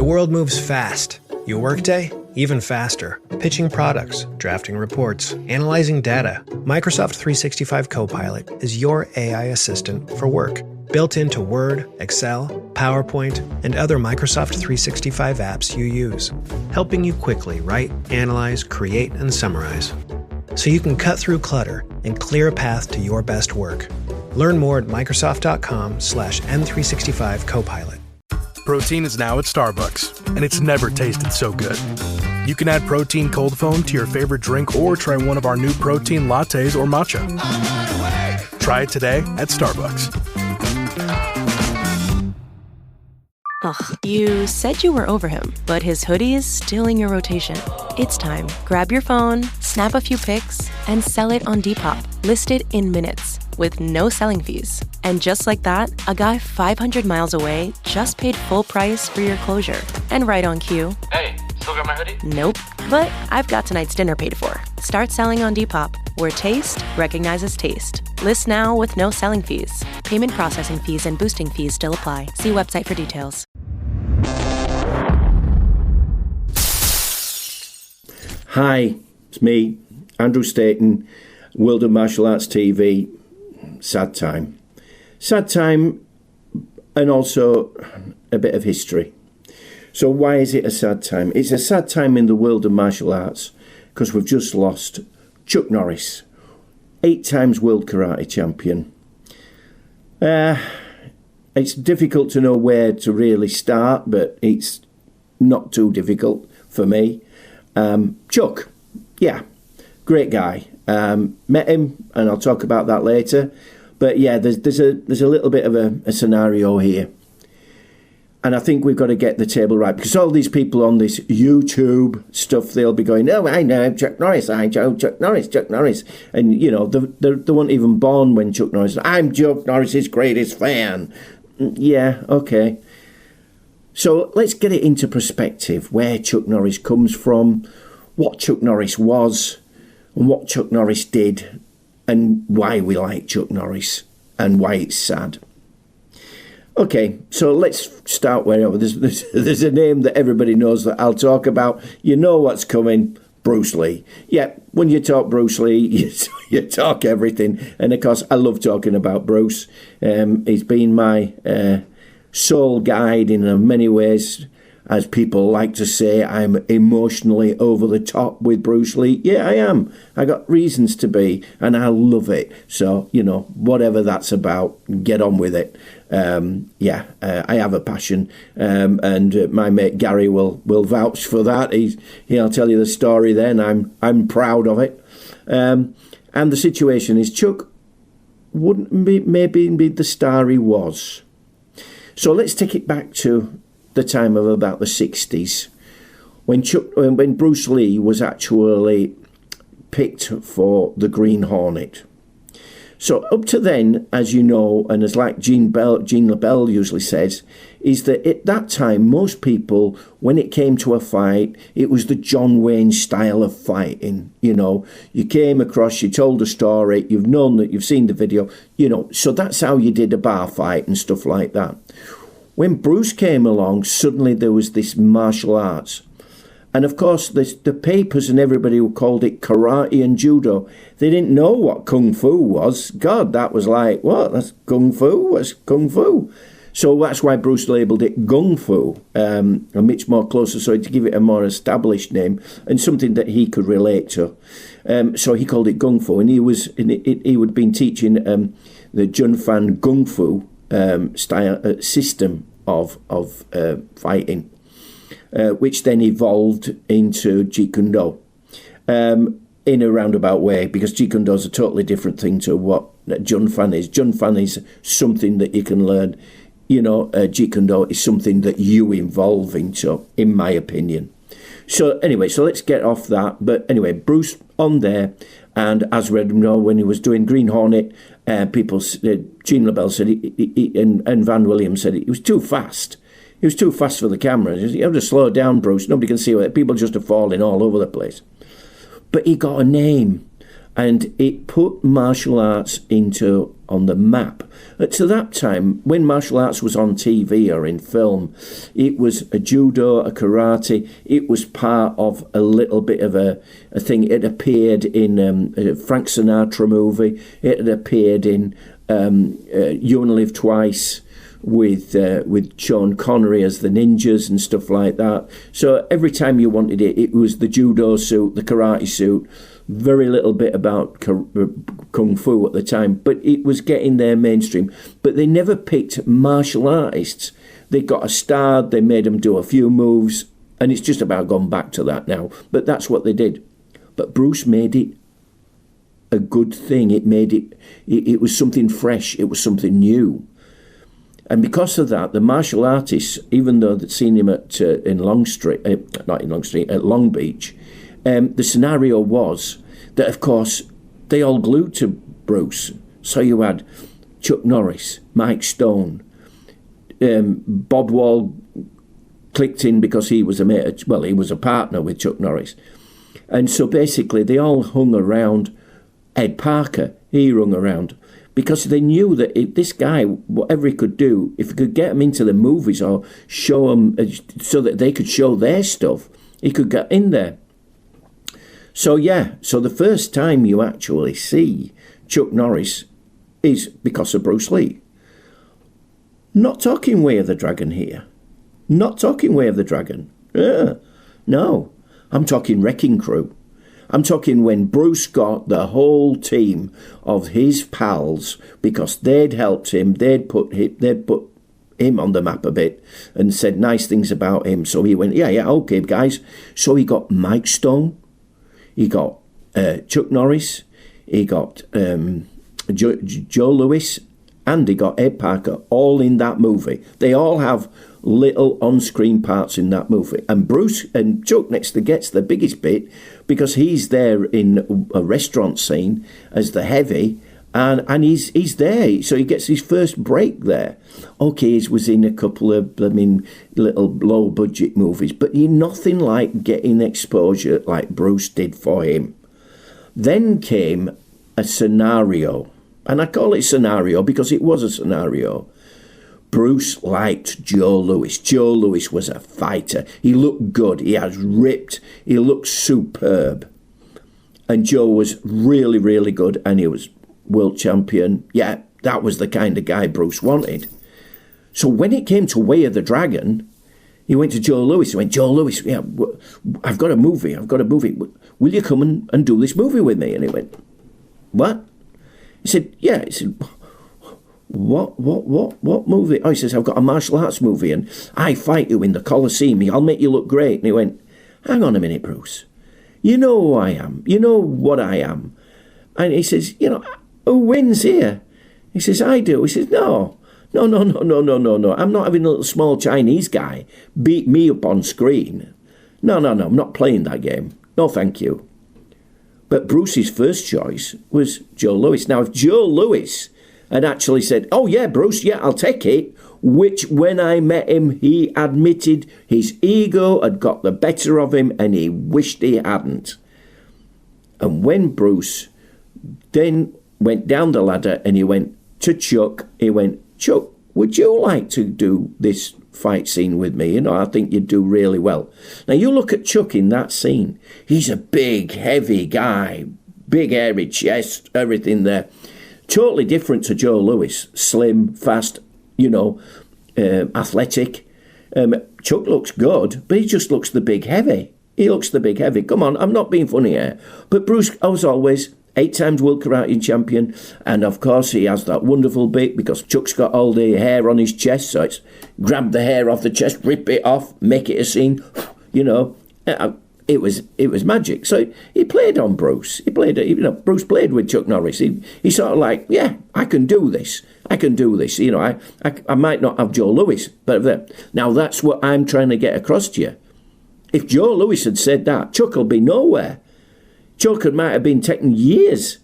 world moves fast. Your workday? Even faster. Pitching products, drafting reports, analyzing data. Microsoft 365 Copilot is your AI assistant for work. Built into Word, Excel, PowerPoint, and other Microsoft 365 apps you use. Helping you quickly write, analyze, create, and summarize. So you can cut through clutter and clear a path to your best work. Learn more at Microsoft.com/M365 Copilot. Protein is now at Starbucks, and it's never tasted so good. You can add protein cold foam to your favorite drink or try one of our new protein lattes or matcha. Try it today at Starbucks. Ugh, you said you were over him, but his hoodie is still in your rotation. It's time. Grab your phone, snap a few pics, and sell it on Depop. Listed in minutes with no selling fees. And just like that, a guy 500 miles away just paid full price for your closure. And right on cue. Hey, still got my hoodie? Nope. But I've got tonight's dinner paid for. Start selling on Depop, where taste recognizes taste. List now with no selling fees. Payment processing fees and boosting fees still apply. See website for details. Hi, it's me, Andrew Staton, World of Martial Arts TV. Sad time. Sad time, and also a bit of history. So why is it a sad time? It's a sad time in the world of martial arts because we've just lost Chuck Norris, 8 times world karate champion. It's difficult to know where to really start, but it's not too difficult for me. Chuck, yeah, great guy. Met him, and I'll talk about that later. But yeah, there's a little bit of a scenario here, and I think we've got to get the table right because all these people on this YouTube stuff, they'll be going, "Oh, I know Chuck Norris. I know Chuck Norris," and you know they weren't even born when Chuck Norris. I'm Chuck Norris's greatest fan. Yeah, okay. So let's get it into perspective where Chuck Norris comes from, what Chuck Norris was, and what Chuck Norris did, and why we like Chuck Norris, and why it's sad. Okay, so let's start wherever. There's a name that everybody knows that I'll talk about. You know what's coming, Bruce Lee. Yeah, when you talk Bruce Lee, you talk everything. And of course, I love talking about Bruce. He's been my soul guide in many ways. As people like to say, I'm emotionally over the top with Bruce Lee. Yeah, I am. I got reasons to be, and I love it. So, you know, whatever that's about, get on with it. I have a passion, and my mate Gary will vouch for that. He'll tell you the story then. I'm proud of it. And the situation is Chuck wouldn't be the star he was. So let's take it back to the time of about the 60s when Bruce Lee was actually picked for the Green Hornet. So up to then, as you know, and as like Gene LaBelle usually says, is that at that time, most people, when it came to a fight, it was the John Wayne style of fighting. You know, you came across, you told a story, you've known that you've seen the video, you know, so that's how you did a bar fight and stuff like that. When Bruce came along, suddenly there was this martial arts. And of course, the papers and everybody who called it karate and judo, they didn't know what kung fu was. God, that was like, what? That's kung fu? What's kung fu? So that's why Bruce labelled it gung fu, a much more closer, so to give it a more established name and something that he could relate to. So he called it gung fu, and he would been teaching the Junfan gung fu style system of fighting. Which then evolved into Jeet Kune Do in a roundabout way, because Jeet Kune Do is a totally different thing to what Junfan is. Junfan is something that you can learn. You know, Jeet Kune Do is something that you evolve into, in my opinion. So anyway, so let's get off that. But anyway, Bruce on there, and as we know, when he was doing Green Hornet, people, Gene LaBelle said, and Van Williams said he was too fast. He was too fast for the camera. You have to slow down, Bruce. Nobody can see it. People just are falling all over the place. But he got a name. And it put martial arts on the map. To that time, when martial arts was on TV or in film, it was a judo, a karate. It was part of a little bit of a thing. It appeared in a Frank Sinatra movie. It had appeared in You Only Live Twice with Sean Connery as the ninjas and stuff like that. So every time you wanted it, it was the judo suit, the karate suit. Very little bit about kung fu at the time, but it was getting there mainstream. But they never picked martial artists. They got a star, they made them do a few moves, and it's just about gone back to that now. But that's what they did. But Bruce made it a good thing. It was something fresh. It was something new. And because of that, the martial artists, even though they'd seen him at Long Beach, the scenario was that, of course, they all glued to Bruce. So you had Chuck Norris, Mike Stone, Bob Wall clicked in because he was he was a partner with Chuck Norris. And so basically they all hung around Ed Parker. He hung around because they knew that if this guy, whatever he could do, if he could get them into the movies or show them so that they could show their stuff, he could get in there. So the first time you actually see Chuck Norris is because of Bruce Lee. Not talking Way of the Dragon here. Not talking Way of the Dragon. No, I'm talking Wrecking Crew. I'm talking when Bruce got the whole team of his pals because they'd helped him, they'd put him on the map a bit and said nice things about him. So he went, okay, guys. So he got Mike Stone. He got Chuck Norris, he got Joe Louis, and he got Ed Parker, all in that movie. They all have little on-screen parts in that movie. And Bruce and Chuck next to gets the biggest bit because he's there in a restaurant scene as the heavy, and he's there. So he gets his first break there. Okay, he was in a couple of, little low-budget movies, but nothing like getting exposure like Bruce did for him. Then came a scenario, and I call it scenario because it was a scenario. Bruce liked Joe Louis. Joe Louis was a fighter. He looked good. He was ripped. He looked superb. And Joe was really, really good, and he was world champion. Yeah, that was the kind of guy Bruce wanted. So when it came to Way of the Dragon, he went to Joe Louis. He went, Joe Louis, I've got a movie. Will you come and do this movie with me? And he went, what? He said, yeah. He said, what movie? Oh, he says, I've got a martial arts movie and I fight you in the Colosseum. I'll make you look great. And he went, hang on a minute, Bruce. You know who I am. You know what I am. And he says, who wins here? He says, I do. He says, no. I'm not having a little small Chinese guy beat me up on screen. No, I'm not playing that game. No, thank you. But Bruce's first choice was Joe Louis. Now, if Joe Louis had actually said, oh, yeah, Bruce, yeah, I'll take it, which when I met him, he admitted his ego had got the better of him and he wished he hadn't. And when Bruce then went down the ladder and he went to Chuck, he went, Chuck, would you like to do this fight scene with me? I think you'd do really well. Now, you look at Chuck in that scene. He's a big, heavy guy, big, hairy chest, everything there. Totally different to Joe Louis, slim, fast, athletic. Chuck looks good, but he just looks the big, heavy. He looks the big, heavy. Come on, I'm not being funny here. But Bruce, as always, 8 times World Karate Champion, and of course he has that wonderful bit because Chuck's got all the hair on his chest, so it's grab the hair off the chest, rip it off, make it a scene, It was magic. So he played on Bruce. He played, Bruce played with Chuck Norris. He sort of like, yeah, I can do this. I might not have Joe Louis, but now that's what I'm trying to get across to you. If Joe Louis had said that, Chuck will be nowhere. Chuck might have been taking years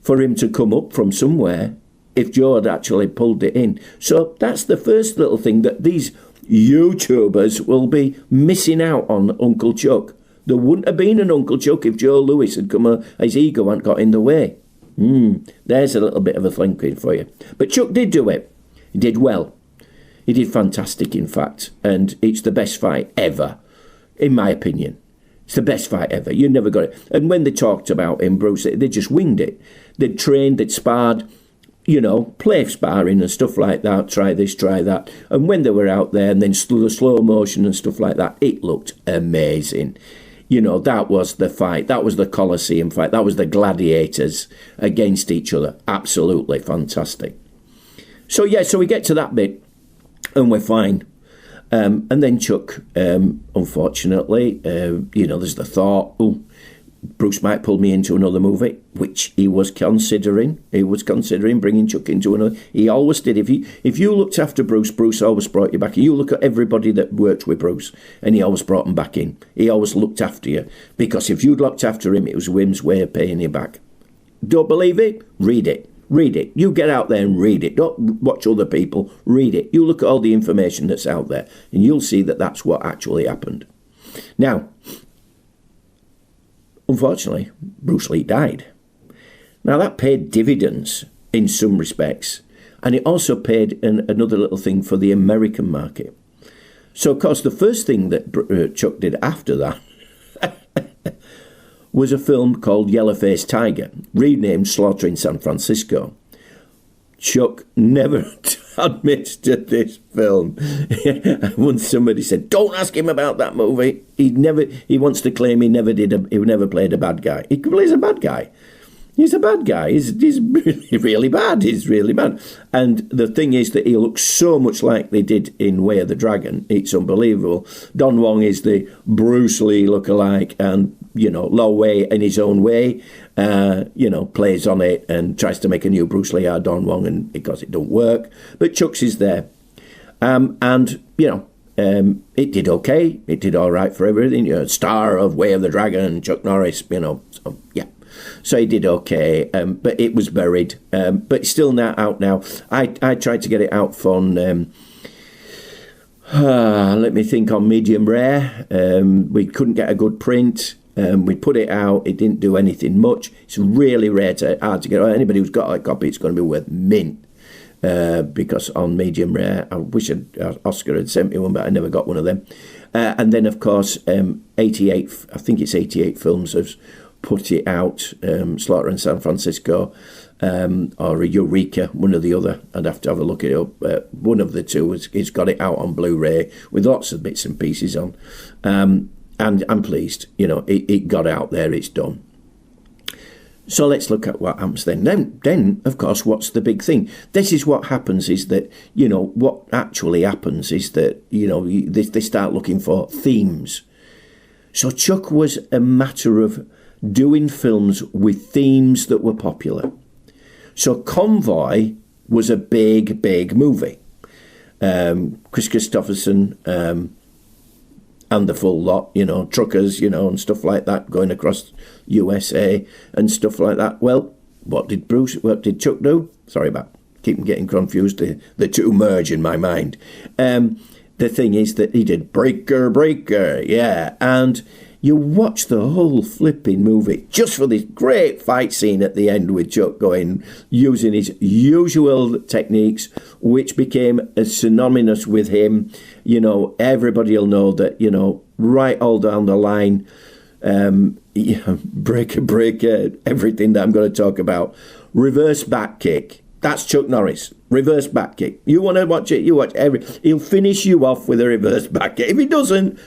for him to come up from somewhere if Joe had actually pulled it in. So that's the first little thing that these YouTubers will be missing out on Uncle Chuck. There wouldn't have been an Uncle Chuck if Joe Louis had come, his ego hadn't got in the way. There's a little bit of a thinking for you. But Chuck did do it. He did well. He did fantastic, in fact. And it's the best fight ever, in my opinion. It's the best fight ever. You never got it. And when they talked about him, Bruce, they just winged it. They'd trained, they'd sparred, play sparring and stuff like that, try this, try that. And when they were out there and then the slow motion and stuff like that, it looked amazing. That was the fight. That was the Colosseum fight. That was the gladiators against each other. Absolutely fantastic. So we get to that bit and we're fine. And then Chuck, unfortunately, there's the thought, Bruce might pull me into another movie, which he was considering. He was considering bringing Chuck into another. He always did. If you looked after Bruce, Bruce always brought you back in. You look at everybody that worked with Bruce, and he always brought them back in. He always looked after you. Because if you'd looked after him, it was Wim's way of paying you back. Don't believe it? Read it. Read it. You get out there and read it. Don't watch other people. Read it. You look at all the information that's out there, and you'll see that that's what actually happened. Now, unfortunately, Bruce Lee died. Now, that paid dividends in some respects, and it also paid another little thing for the American market. So, of course, the first thing that Chuck did after that was a film called Yellow-Faced Tiger, renamed Slaughter in San Francisco. Chuck never admits to this film. Once somebody said, "Don't ask him about that movie," he wants to claim he never played a bad guy. He plays a bad guy. He's a bad guy. He's really, really bad. He's really bad. And the thing is that he looks so much like they did in Way of the Dragon. It's unbelievable. Don Wong is the Bruce Lee lookalike, and Lo Wei in his own way, plays on it and tries to make a new Bruce Lee out of Don Wong, and because it don't work. But Chuck's is there. It did okay. It did all right for everything. Star of Way of the Dragon, Chuck Norris, so, yeah. So he did okay, but it was buried. But it's still not out now. I tried to get it out on, let me think, on medium rare. We couldn't get a good print. We put it out. It didn't do anything much. It's really hard to get. Anybody who's got a copy, it's going to be worth mint. Because on medium rare, I wish Oscar had sent me one, but I never got one of them. And then, of course, 88, I think it's 88 Films has put it out, Slaughter in San Francisco, or Eureka, one or the other. I'd have to have a look it up. One of the two has got it out on Blu-ray with lots of bits and pieces on. And I'm pleased, it got out there, it's done. So let's look at what happens then. Then, of course, what's the big thing? This is what happens is that, what actually happens is that, they start looking for themes. So Chuck was a matter of doing films with themes that were popular. So Convoy was a big, big movie. Chris Christopherson and the full lot, truckers, and stuff like that, going across USA and stuff like that. Well, what did Chuck do? Sorry about keep getting confused. The two merge in my mind. The thing is that he did Breaker, yeah, and you watch the whole flipping movie just for this great fight scene at the end with Chuck using his usual techniques, which became synonymous with him. Everybody will know that, right all down the line, breaker, everything that I'm going to talk about. Reverse back kick. That's Chuck Norris. Reverse back kick. You want to watch it? You watch he'll finish you off with a reverse back kick. If he doesn't,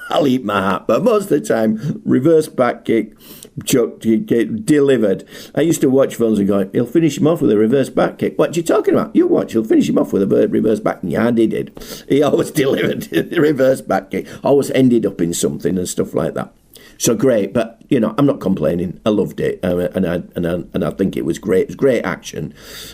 I'll eat my hat. But most of the time, reverse back kick, Chuck delivered. I used to watch films and go, he'll finish him off with a reverse back kick. What are you talking about? You watch, he'll finish him off with a reverse back kick. Yeah, he did. He always delivered the reverse back kick. Always ended up in something and stuff like that. So great, but I'm not complaining. I loved it, and I think it was great. It was great action.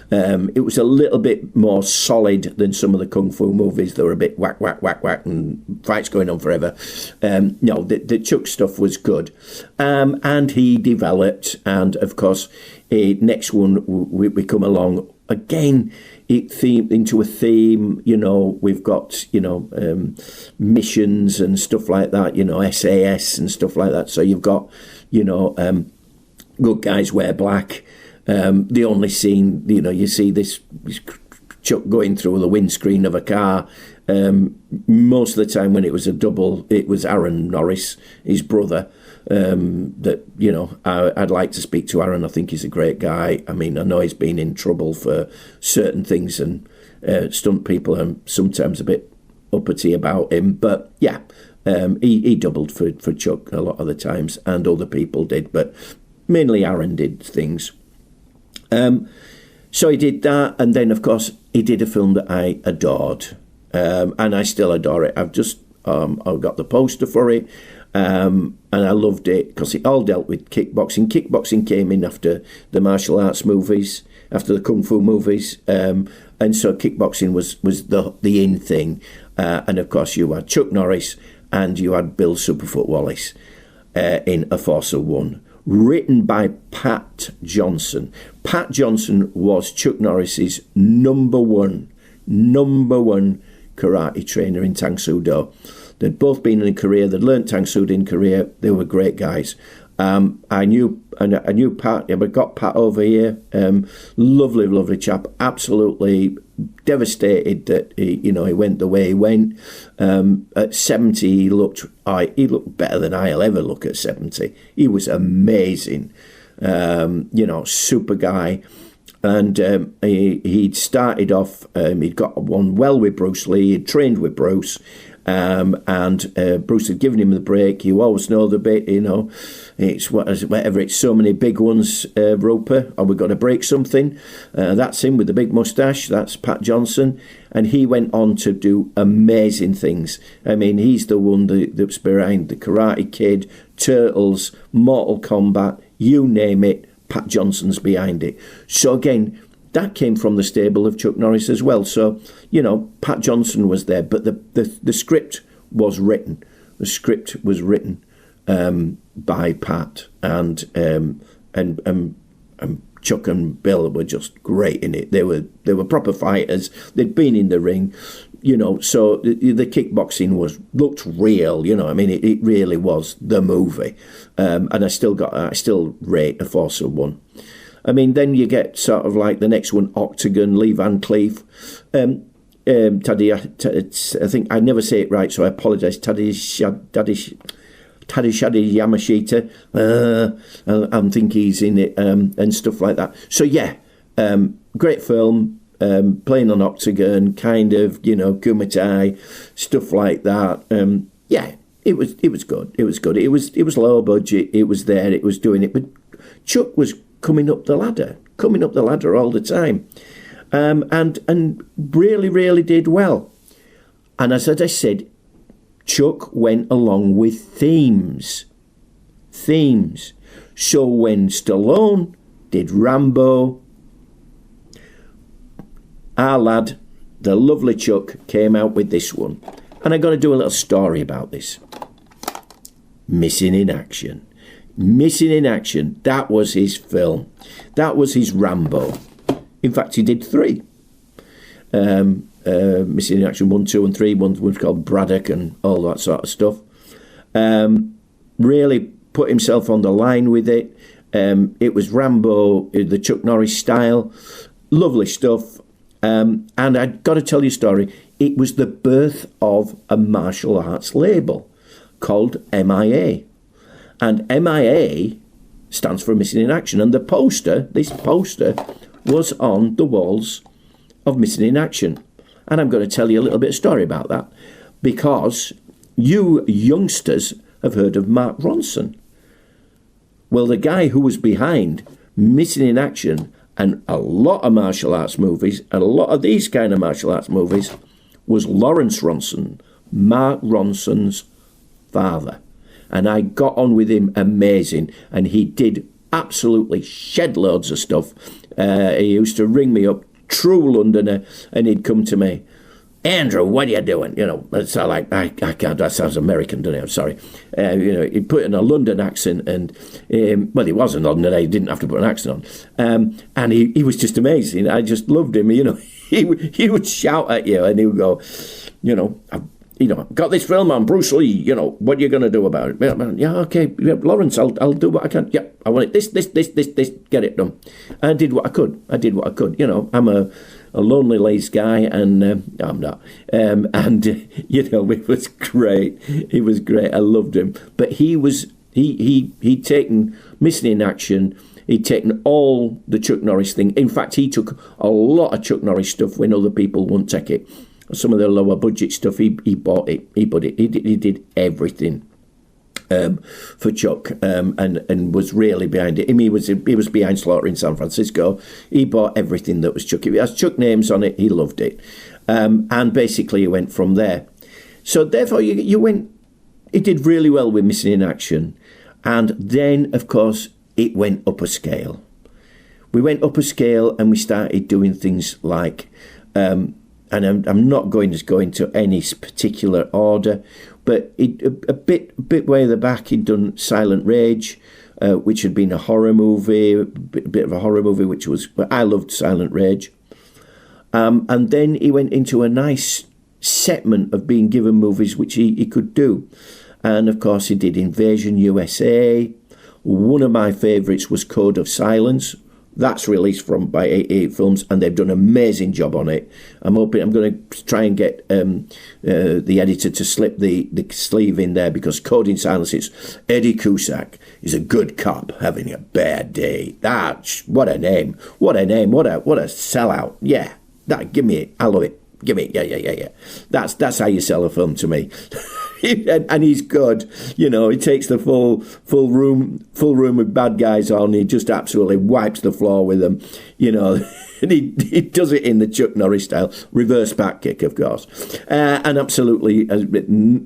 It was a little bit more solid than some of the kung fu movies that were a bit whack, whack, whack, whack, and fights going on forever. No, the Chuck stuff was good, and he developed. And of course, next one we come along. again, into a theme. We've got missions and stuff like that. SAS and stuff like that. So you've got good guys wear black. The only scene, you see this Chuck going through the windscreen of a car. Most of the time when it was a double, it was Aaron Norris, his brother. I'd like to speak to Aaron. I think he's a great guy. I mean, I know he's been in trouble for certain things, and stunt people are sometimes a bit uppity about him. But yeah, he doubled for Chuck a lot of the times, and other people did, but mainly Aaron did things. So he did that, and then of course he did a film that I adored, and I still adore it. I've got the poster for it. And I loved it because it all dealt with kickboxing. Kickboxing came in after the martial arts movies, after the kung fu movies, and so kickboxing was the in thing. And of course, you had Chuck Norris and you had Bill Superfoot Wallace in A Force of One, written by Pat Johnson. Pat Johnson was Chuck Norris's number one karate trainer in Tang Soo Do. They'd both been in Korea. They'd learnt Tang Soo Do in Korea. They were great guys. I knew Pat. I got Pat over here. Lovely chap. Absolutely devastated that he went the way he went. At 70, he looked better than I'll ever look at 70. He was amazing. Super guy. And he'd started off. He'd got on well with Bruce Lee. He'd trained with Bruce. And Bruce had given him the break. You always know the bit, it's whatever. It's so many big ones, Roper. Are we going to break something? That's him with the big moustache. That's Pat Johnson, and he went on to do amazing things. I mean, he's the one that's behind the Karate Kid, Turtles, Mortal Kombat. You name it, Pat Johnson's behind it. So again, that came from the stable of Chuck Norris as well. So, Pat Johnson was there, but the script was written. The script was written by Pat, and Chuck and Bill were just great in it. They were proper fighters. They'd been in the ring, so the kickboxing looked real. I mean, it really was the movie. And I still rate A Force of One. I mean, then you get sort of like the next one, Octagon, Lee Van Cleef. I think I never say it right, so I apologise. Tadashadi Yamashita. I think he's in it and stuff like that. So yeah, great film. Playing on Octagon, kind of, Kumite, stuff like that. Yeah, it was good. It was good. It was low budget. It was there. It was doing it. But Chuck was coming up the ladder all the time, and really did well. And as I said, Chuck went along with themes. So when Stallone did Rambo, our lad, the lovely Chuck, came out with this one. And I'm going to do a little story about this. Missing in Action. That was his film. That was his Rambo. In fact, he did 3. Missing in Action 1, 2 and 3. One was called Braddock and all that sort of stuff. Really put himself on the line with it. It was Rambo, the Chuck Norris style. Lovely stuff. And I've got to tell you a story. It was the birth of a martial arts label called MIA. And MIA stands for Missing in Action. And this poster was on the walls of Missing in Action. And I'm going to tell you a little bit of story about that. Because you youngsters have heard of Mark Ronson. Well, the guy who was behind Missing in Action and a lot of martial arts movies, and a lot of these kind of martial arts movies, was Lawrence Ronson, Mark Ronson's father. And I got on with him amazing, and he did absolutely shed loads of stuff. He used to ring me up, true Londoner, and he'd come to me, Andrew, what are you doing? You know, it's like, I can't, that sounds American, doesn't it? I'm sorry. You know, he put in a London accent, and, well, he was in London, he didn't have to put an accent on. And he was just amazing. I just loved him, you know. He would shout at you, and he would go, you know, I've got this film on Bruce Lee, you know, what are you going to do about it? Yeah, okay, yeah, Lawrence, I'll do what I can. Yeah, I want it, this, get it done. I did what I could. You know, I'm a lonely, lazy guy, and I'm not. And, you know, it was great. He was great. I loved him. But he'd taken Missing in Action. He'd taken all the Chuck Norris thing. In fact, he took a lot of Chuck Norris stuff when other people wouldn't take it. Some of the lower budget stuff, he bought it. He did everything for Chuck, and was really behind it. I mean, he was behind Slaughter in San Francisco. He bought everything that was Chuck. If it has Chuck names on it, he loved it. And basically, he went from there. So therefore, you went. He did really well with Missing in Action, and then of course it went up a scale. We went up a scale, and we started doing things like. And I'm not going to go into any particular order, but a bit way at the back, he'd done Silent Rage, which had been a horror movie, a bit of a horror movie, but I loved Silent Rage. And then he went into a nice segment of being given movies which he could do. And of course, he did Invasion USA. One of my favourites was Code of Silence. That's released by 88 Films, and they've done an amazing job on it. I'm going to try and get the editor to slip the sleeve in there, because Code in Silence, it's Eddie Cusack is a good cop having a bad day. What a name! What a sellout! Yeah, give me it. I love it. Give me it. Yeah. That's how you sell a film to me. And he's good, you know. He takes the full room with bad guys on. He just absolutely wipes the floor with them, you know. And he does it in the Chuck Norris style, reverse back kick, of course, and absolutely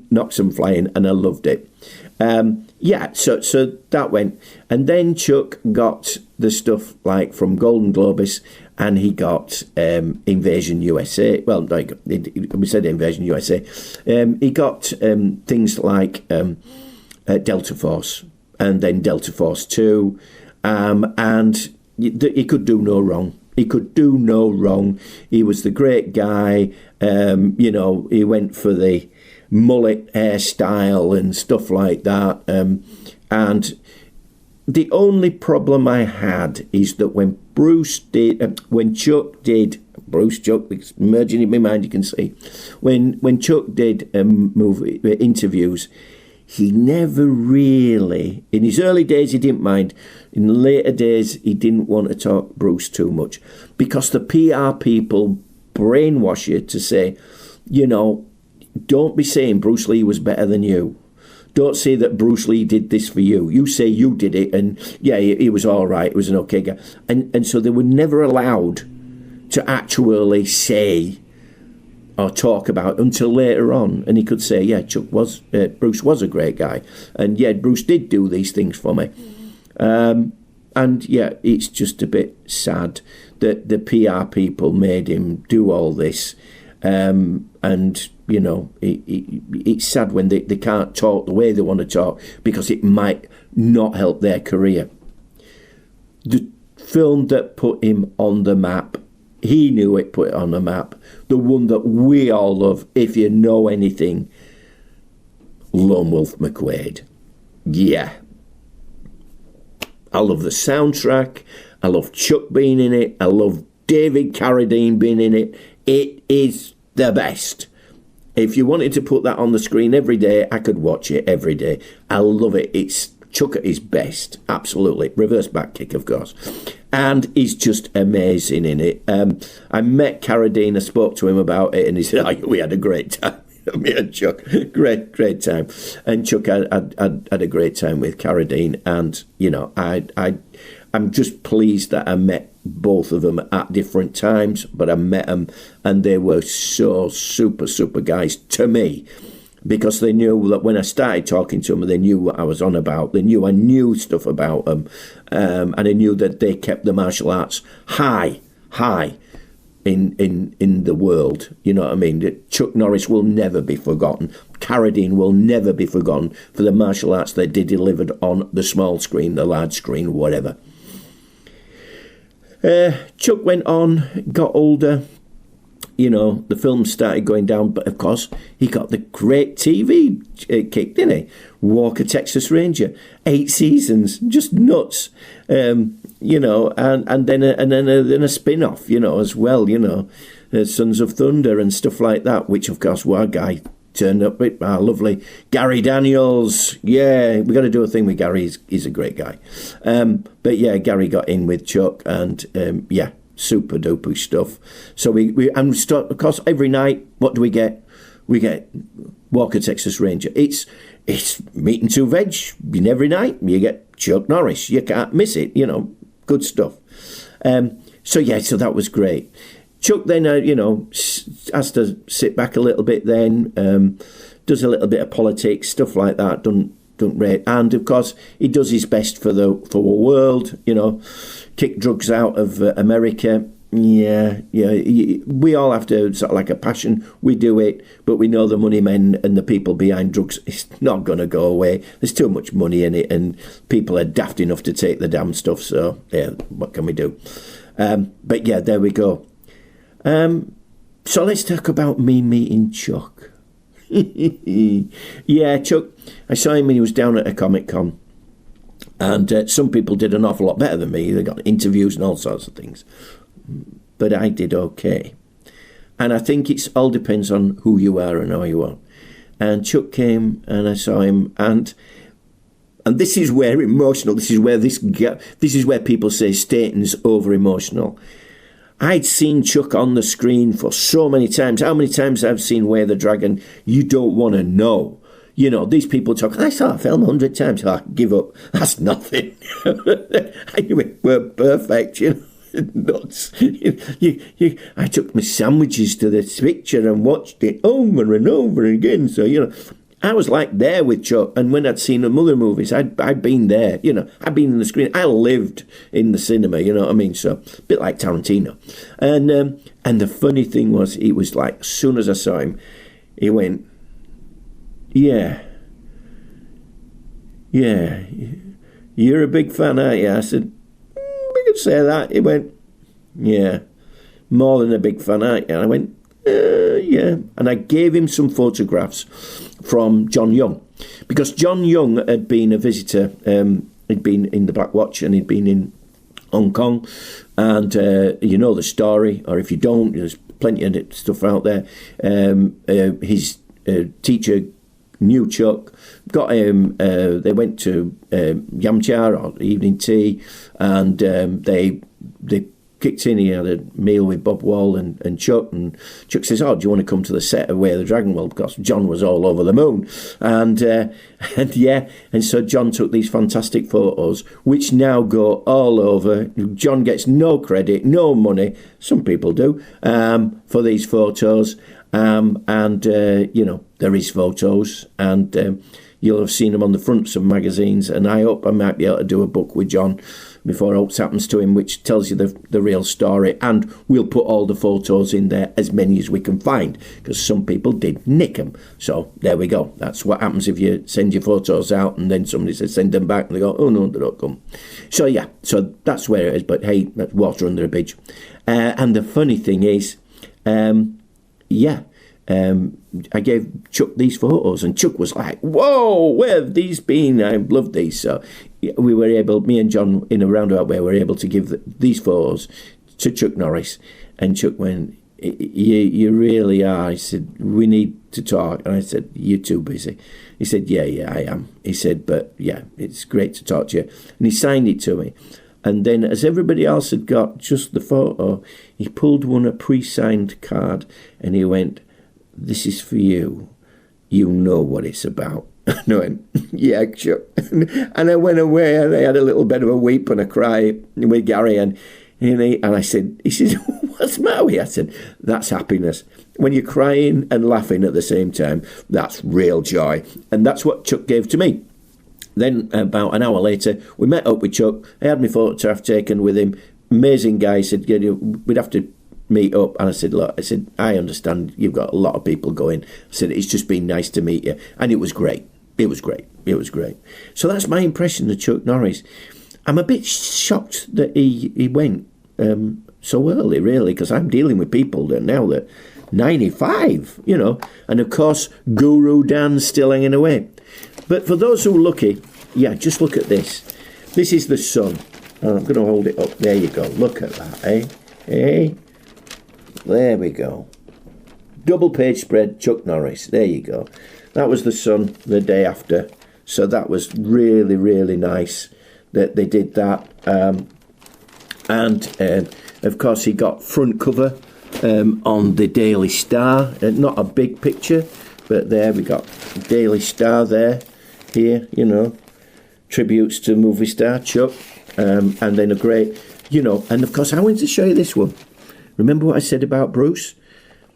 knocks them flying. And I loved it. So that went, and then Chuck got the stuff like from Golden Globus. And he got Invasion USA. Well, we said Invasion USA. He got things like Delta Force, and then Delta Force 2. And he could do no wrong. He was the great guy. You know, he went for the mullet hairstyle and stuff like that. And the only problem I had is that when Chuck did, it's merging in my mind, you can see, when Chuck did movie interviews, he never really, in his early days he didn't mind, in the later days he didn't want to talk Bruce too much, because the PR people brainwash you to say, you know, don't be saying Bruce Lee was better than you. Don't say that Bruce Lee did this for you. You say you did it, and yeah, he was all right. He was an okay guy. And so they were never allowed to actually say or talk about until later on. And he could say, yeah, Bruce was a great guy. And yeah, Bruce did do these things for me. And yeah, it's just a bit sad that the PR people made him do all this. And, you know, it's sad when they can't talk the way they want to talk, because it might not help their career. The film that put him on the map, he knew it put it on the map. The one that we all love, if you know anything, Lone Wolf McQuade. Yeah. I love the soundtrack. I love Chuck being in it. I love David Carradine being in it. It is the best. If you wanted to put that on the screen every day, I could watch it every day. I love it. It's Chuck at his best. Absolutely. Reverse back kick, of course. And he's just amazing in it. I met Carradine. I spoke to him about it, and he said, oh, we had a great time. Me and Chuck, great time. And Chuck had a great time with Carradine. And, you know, I'm just pleased that I met both of them at different times, but I met them, and they were so super guys to me, because they knew that when I started talking to them, they knew what I was on about. They knew I knew stuff about them, and I knew that they kept the martial arts high. in the world. You know what I mean? Chuck Norris will never be forgotten. Carradine will never be forgotten for the martial arts they delivered on the small screen, the large screen, whatever. Chuck went on, got older. You know, the film started going down, but of course he got the great TV kick, didn't he? Walker, Texas Ranger, 8 seasons, just nuts. You know, and then a spin-off, you know, as well. You know, Sons of Thunder and stuff like that, which of course our guy turned up with, our lovely Gary Daniels. Yeah, we got to do a thing with Gary. He's a great guy. But yeah, Gary got in with Chuck, and yeah. Super duper stuff. So we start, of course, every night. What do we get? We get Walker Texas Ranger. It's meat and 2 veg. And every night you get Chuck Norris. You can't miss it. You know, good stuff. So yeah, so that was great. Chuck then, you know, has to sit back a little bit. Then does a little bit of politics, stuff like that. Don't rate. And of course, he does his best for the world. You know. Kick drugs out of America. Yeah. We all have to sort of like a passion. We do it, but we know the money men and the people behind drugs. It's not going to go away. There's too much money in it, and people are daft enough to take the damn stuff. So yeah, what can we do? But yeah, there we go. So let's talk about me meeting Chuck. Yeah, Chuck. I saw him when he was down at a Comic-Con. And some people did an awful lot better than me. They got interviews and all sorts of things. But I did okay. And I think it all depends on who you are and how you are. And Chuck came and I saw him. And this is where emotional, this is where people say Staton's over-emotional. I'd seen Chuck on the screen for so many times. How many times I've seen Way the Dragon, you don't want to know. You know, these people talk, I saw a film 100 times. Oh, give up. That's nothing. We're perfect, you know. Nuts. I took my sandwiches to the picture and watched it over and over again. So, you know, I was like there with Chuck. And when I'd seen some other movies, I'd been there. You know, I'd been in the screen. I lived in the cinema, you know what I mean? So, a bit like Tarantino. And the funny thing was, it was like, as soon as I saw him, he went, Yeah, you're a big fan, aren't you? I said, we could say that. He went, yeah, more than a big fan, aren't you? And I went, yeah. And I gave him some photographs from John Young, because John Young had been a visitor, he'd been in the Black Watch and he'd been in Hong Kong, and you know the story, or if you don't, there's plenty of stuff out there. His teacher knew Chuck, got him, they went to Yamcha or evening tea, and they kicked in. He had a meal with Bob Wall and Chuck, and Chuck says, do you want to come to the set of Way of the Dragon? Well, because John was all over the moon, and so John took these fantastic photos, which now go all over. John gets no credit, no money, some people do, for these photos. You know, there is photos, and you'll have seen them on the fronts of magazines, and I hope I might be able to do a book with John before else happens to him, which tells you the real story, and we'll put all the photos in there, as many as we can find, because some people did nick them. So there we go. That's what happens if you send your photos out and then somebody says send them back, and they go, oh no, they don't come. So yeah, so that's where it is, but hey, that's water under a bridge. And the funny thing is, I gave Chuck these photos, and Chuck was like, whoa, where have these been? I love these. So we were able, me and John, in a roundabout way, were able to give these photos to Chuck Norris, and Chuck went, you really are. He said, we need to talk. And I said, you're too busy. He said, yeah, I am. He said, but yeah, it's great to talk to you. And he signed it to me. And then, as everybody else had got just the photo, he pulled a pre-signed card, and he went, this is for you. You know what it's about. And I went, yeah, Chuck. And I went away, and I had a little bit of a weep and a cry with Gary. And I said, he said, what's the matter with you? I said, that's happiness. When you're crying and laughing at the same time, that's real joy. And that's what Chuck gave to me. Then about an hour later, we met up with Chuck. I had my photograph taken with him. Amazing guy. He said, we'd have to meet up, and I said, look, I understand you've got a lot of people going. I said, it's just been nice to meet you. And it was great. It was great. So that's my impression of Chuck Norris. I'm a bit shocked that he went so early, really, because I'm dealing with people that 95, and of course, Guru Dan's still hanging away. But for those who are lucky, just look at this. This is the sun. I'm going to hold it up. There you go. Look at that, eh? There we go. Double page spread, Chuck Norris. There you go. That was the Sun the day after. So that was really, really nice that they did that. And of course, he got front cover on the Daily Star. Not a big picture, but there we got Daily Star there. Here, tributes to movie star Chuck. And then a great, and of course, I wanted to show you this one. Remember what I said about Bruce?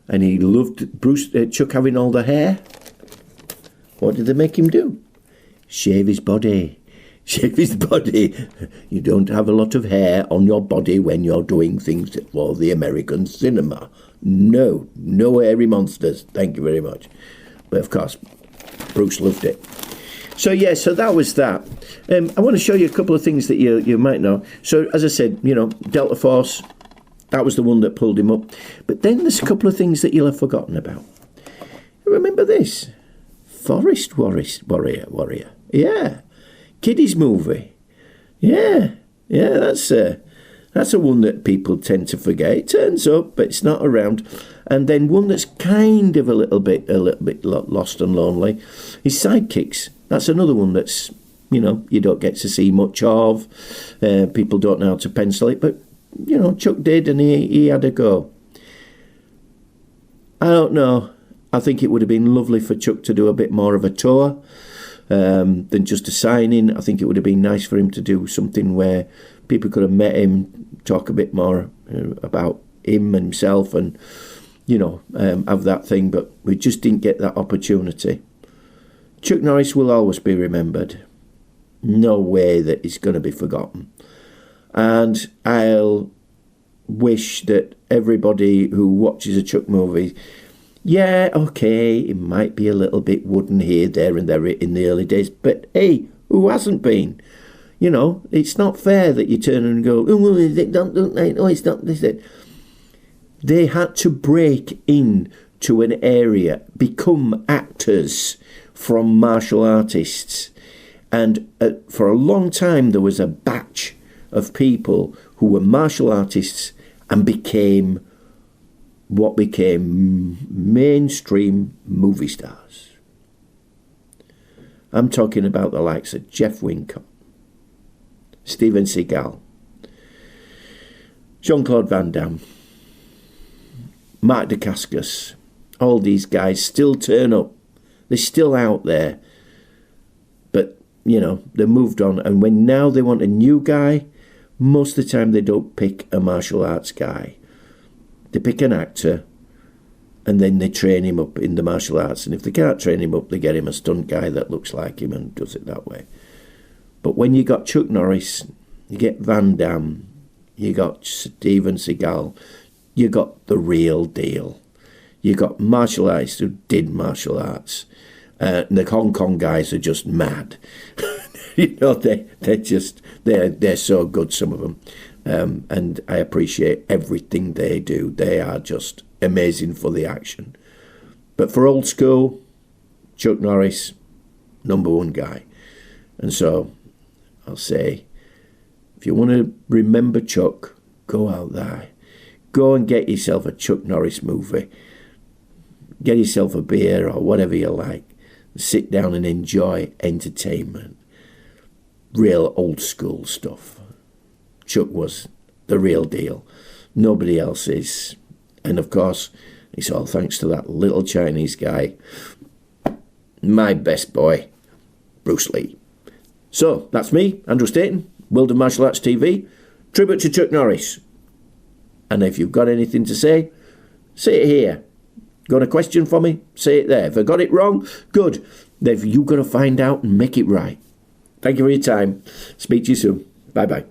And he loved Chuck having all the hair. What did they make him do? Shave his body. Shave his body. You don't have a lot of hair on your body when you're doing things for the American cinema. No hairy monsters. Thank you very much. But of course, Bruce loved it. So that was that. I want to show you a couple of things that you might know. So as I said, Delta Force, that was the one that pulled him up. But then there's a couple of things that you'll have forgotten about. Remember this? Forest Warrior. Yeah. Kiddies movie. Yeah, that's a one that people tend to forget. It turns up, but it's not around. And then one that's kind of a little bit lost and lonely is Sidekicks. That's another one that's, you don't get to see much of. People don't know how to pencil it, but, Chuck did, and he had a go. I don't know. I think it would have been lovely for Chuck to do a bit more of a tour than just a signing. I think it would have been nice for him to do something where people could have met him, talk a bit more about him and himself, and, have that thing. But we just didn't get that opportunity. Chuck Norris will always be remembered. No way that he's going to be forgotten. And I'll wish that everybody who watches a Chuck movie, it might be a little bit wooden here, there and there in the early days, but hey, who hasn't been? It's not fair that you turn and go, it's not this. They had to break into an area, become actors from martial artists. And for a long time, there was a batch of people who were martial artists and became what became mainstream movie stars. I'm talking about the likes of Jeff Wincott, Steven Seagal, Jean-Claude Van Damme, Mark Dacascos. All these guys still turn up. They're still out there. But, they moved on. And when now they want a new guy, most of the time they don't pick a martial arts guy. They pick an actor, and then they train him up in the martial arts. And if they can't train him up, they get him a stunt guy that looks like him and does it that way. But when you got Chuck Norris, you get Van Damme, you got Steven Seagal, you got the real deal. You got martial artists who did martial arts. The Hong Kong guys are just mad. They're so good, some of them. And I appreciate everything they do. They are just amazing for the action. But for old school, Chuck Norris, number one guy. And so I'll say, if you want to remember Chuck, go out there. Go and get yourself a Chuck Norris movie. Get yourself a beer or whatever you like. Sit down and enjoy entertainment. Real old school stuff. Chuck was the real deal. Nobody else is. And of course, it's all thanks to that little Chinese guy, my best boy, Bruce Lee. So, that's me, Andrew Staton, World of Martial Arts TV, tribute to Chuck Norris. And if you've got anything to say it here. Got a question for me? Say it there. If I got it wrong, good. Then you've got to find out and make it right. Thank you for your time. Speak to you soon. Bye-bye.